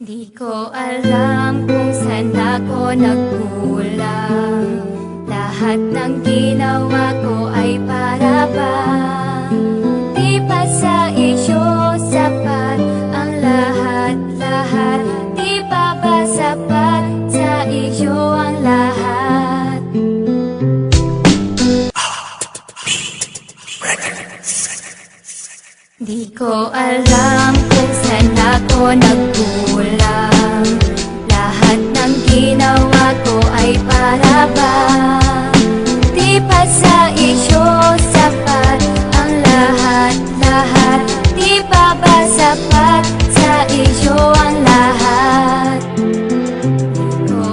Di ko alam kung saan ako nagkulang. Lahat ng ginawa ko ay para bang di pa sa iyo sapat ang lahat-lahat. Di pa ba sapat sa iyo ang lahat? Di ko alam kung saan ako nagkulang. Lahat ng ginawa ko ay para bang di pa sa iyo sapat ang lahat-lahat. Di pa ba sapat sa iyo ang lahat?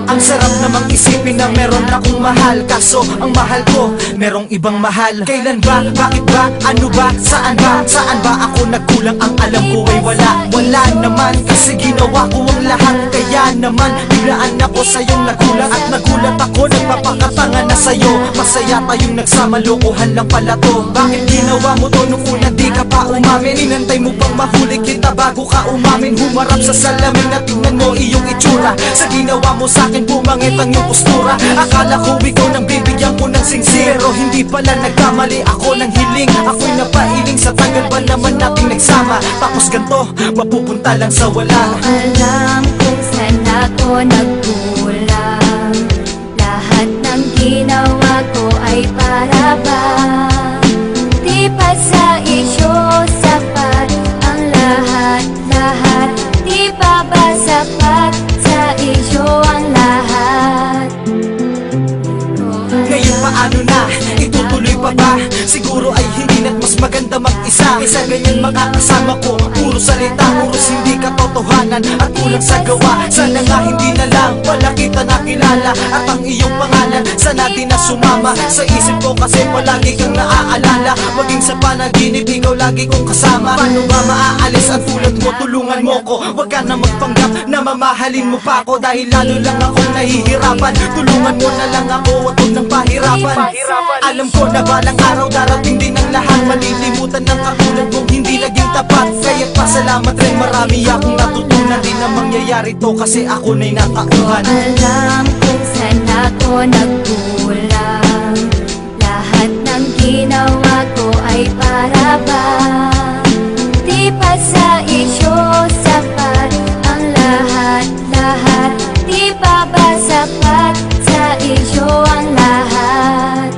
Ang sarap namang isipin na meron akong mahal, kaso ang mahal ko merong ibang mahal. Kailan ba? Bakit ba? Ano ba? Saan ba? Saan ba ako nagkulang? Ang alam ko ay wala naman, kasi ginawa ko ang lahat. Kaya naman biglaan ako sa iyong nagulat. At nagulat ako, nagpapakatanga na sa'yo. Masaya tayong nagsama, lokohan lang pala to. Bakit ginawa mo to nung una di ka pa umamin? Inantay mo pang mahuli kita bago ka umamin. Humarap sa salamin at tingnan mo iyong itsura. Sa ginawa mo sa'kin pumangit ang iyong postura. Akala ko ikaw nang bibigyan ko ng sincero. Hindi pala nagkamali ako ng hiling. Ako'y napailing sa tagal ba naman nating nagsama. Tapos ganto, mapupunta lang sa wala. Alam kung saan ako nagkulang. Lahat ng ginawa ko ay para bang di pa sa iyo sapat ang lahat-lahat. Di pa ba sapat sa iyo ang lahat? Ngayon paano na? Itutuloy pa ba? Siguro ay hindi na't mas maganda mag-isa. Kaysa ganyan makakasama ko, puro salita, puros hindi katotohanan at kulang sa gawa. Sana nga hindi na lang wala kita nakilala. At ang iyong pangalan sana di na sumama sa isip ko, kasi palagi kang naaalala. Maging sa panaginip, ikaw lagi kong kasama. Paano ba maaalis ang tulad mo? Tulungan mo ko. Huwag ka na magpanggap na mamahalin mo pa ako, dahil lalo lang akong nahihirapan. Tulungan mo na lang ako, wag mo nang pahirapan. Alam ko na balang araw darating din ang lahat. Malilimutan ng katulad mong hindi naging tapat. Kaya't pasalamat rin, marami akong natutunan. Di na mangyayari to kasi ako na'y natauhan. Alam kung saan ako nagkulang. Lahat ng ginawa ko ay para bang di pa sa iyo sapat ang lahat-lahat. Di pa ba sapat sa iyo ang lahat?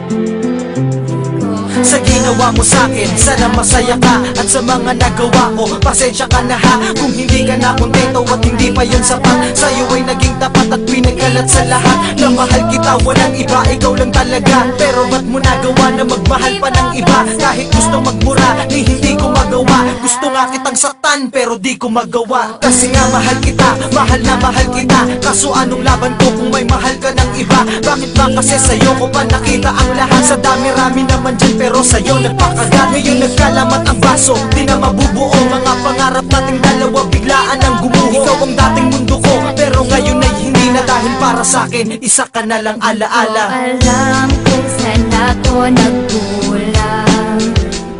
Sa ginawa mo sa'kin, sana masaya ka. At sa mga nagawa ko, pasensya ka na ha. Kung hindi ka na kontento at hindi pa yun sapat, sa'yo ay naging tapat at pinagkalat sa lahat. Na mahal kita, walang iba, ikaw lang talaga. Pero ba't mo nagawa na magmahal pa ng iba? Kahit gusto magmura, ni hindi ko magawa. Gusto nga kitang saktan, pero di ko magawa. Kasi nga mahal kita, mahal na mahal kita. Kaso anong laban ko kung may mahal ka ng iba? Bakit ba kasi sa'yo ko pa nakita ang lahat? Sa dami-rami naman dyan, pero sa'yo nagpakagat. Ngayon nagkalamat ang baso, di na mabubuo. Mga pangarap nating dalawa biglaan ang gumuho. Ikaw ang dating mundo ko, pero ngayon ay hindi na. Dahil para sa'kin, isa ka na lang alaala. Alam kung saan ako nagkulang.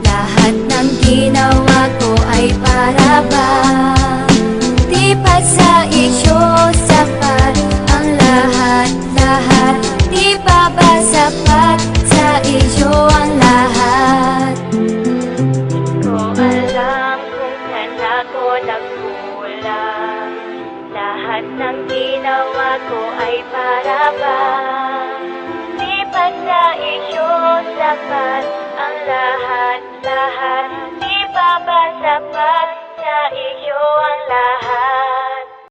Lahat ng ginawa ko ay para bang di pa sa iyo sapat ang lahat-lahat. Di pa ba sapat sa iyo ang lahat? Ko alam kung saan ako nagkulang. Lahat ng ginawa ko ay para bang di pa sa iyo sapat ang lahat-lahat. Di pa ba sapat sa iyo ang lahat?